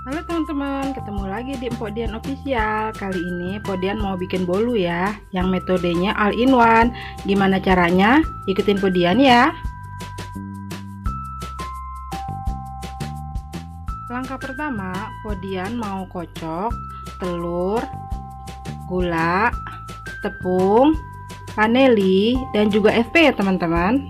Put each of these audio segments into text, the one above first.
Halo teman-teman, ketemu lagi di Empok Dian Official. Kali ini Podian mau bikin bolu ya, yang metodenya all in one. Gimana caranya? Ikutin Podian ya. Langkah pertama, Podian mau kocok telur, gula, tepung, vanili, dan juga SP ya teman-teman.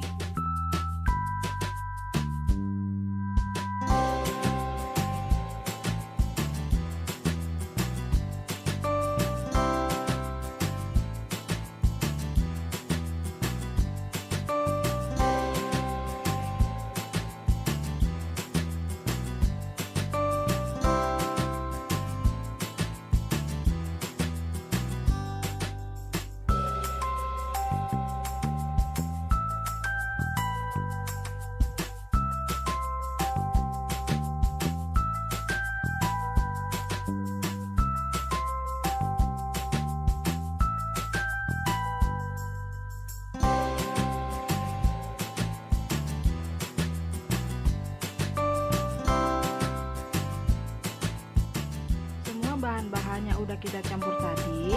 Bahan-bahannya udah kita campur tadi.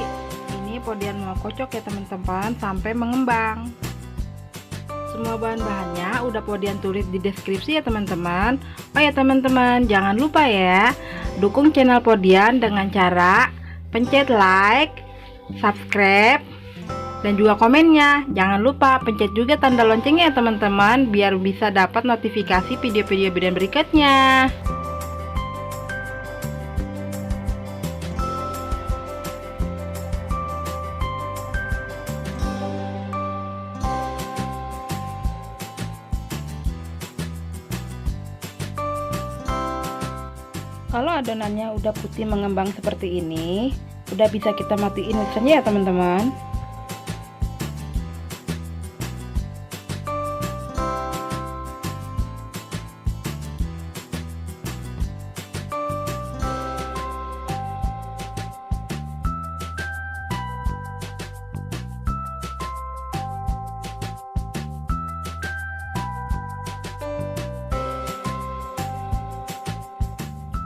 Ini Podian mau kocok ya teman-teman sampai mengembang. Semua bahan-bahannya udah Podian tulis di deskripsi ya teman-teman. Oh ya teman-teman, jangan lupa ya dukung channel Podian dengan cara pencet like, subscribe, dan juga komennya. Jangan lupa pencet juga tanda loncengnya ya teman-teman, biar bisa dapat notifikasi video-video berikutnya. Kalau adonannya udah putih mengembang seperti ini, udah bisa kita matiin mixernya ya teman-teman.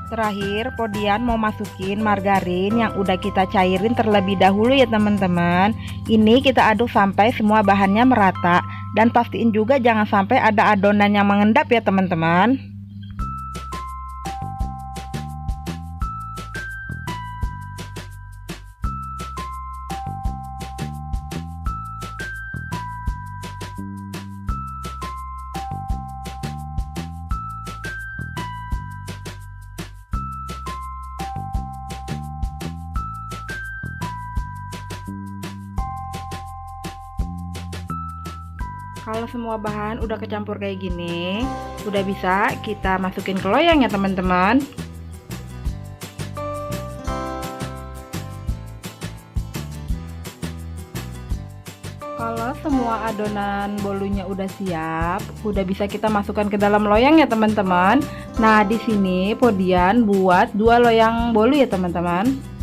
Terakhir, Podian mau masukin margarin yang udah kita cairin terlebih dahulu ya teman-teman. Ini kita aduk sampai semua bahannya merata, dan pastiin juga jangan sampai ada adonan yang mengendap ya teman-teman. Kalau semua bahan udah kecampur kayak gini, udah bisa kita masukin ke loyang ya teman-teman. Kalau semua adonan bolunya udah siap, udah bisa kita masukkan ke dalam loyang ya teman-teman. Nah, di sini Podian buat 2 loyang bolu ya teman-teman.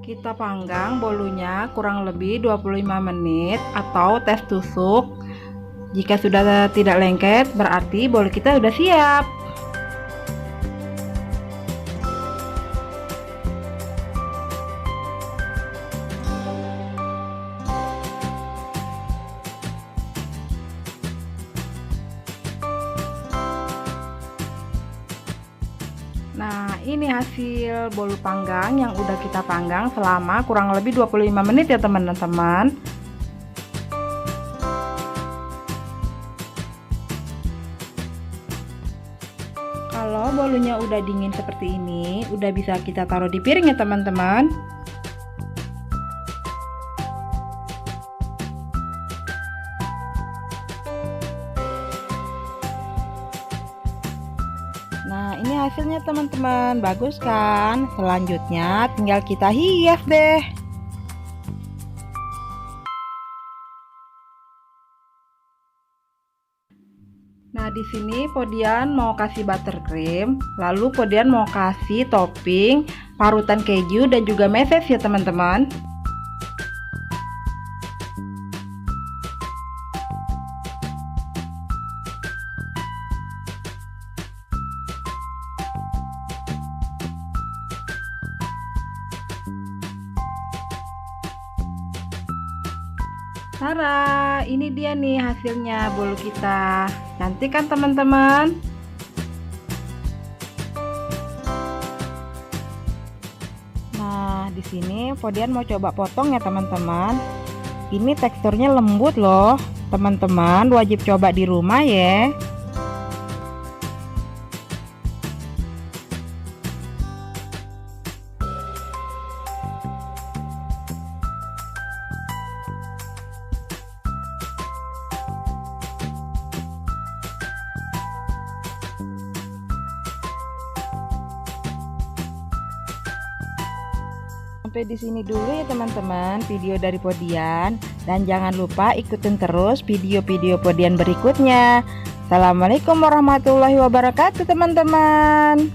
Kita panggang bolunya kurang lebih 25 menit atau tes tusuk. Jika sudah tidak lengket, berarti bolu kita sudah siap. Nah, ini hasil bolu panggang yang udah kita panggang selama kurang lebih 25 menit ya teman-teman. Kalau bolunya udah dingin seperti ini, udah bisa kita taruh di piring ya teman-teman. Nah, ini hasilnya teman-teman, bagus kan? Selanjutnya tinggal kita hias deh. Nah, di sini Podian mau kasih buttercream, lalu Podian mau kasih topping parutan keju dan juga meses ya teman-teman. Tara, ini dia nih hasilnya bolu kita. Cantik kan teman-teman? Nah, di sini Podian mau coba potong ya teman-teman. Ini teksturnya lembut loh. Teman-teman wajib coba di rumah ya. Sampai di sini dulu ya teman-teman video dari Podian, dan jangan lupa ikutin terus video-video Podian berikutnya. Assalamualaikum warahmatullahi wabarakatuh teman-teman.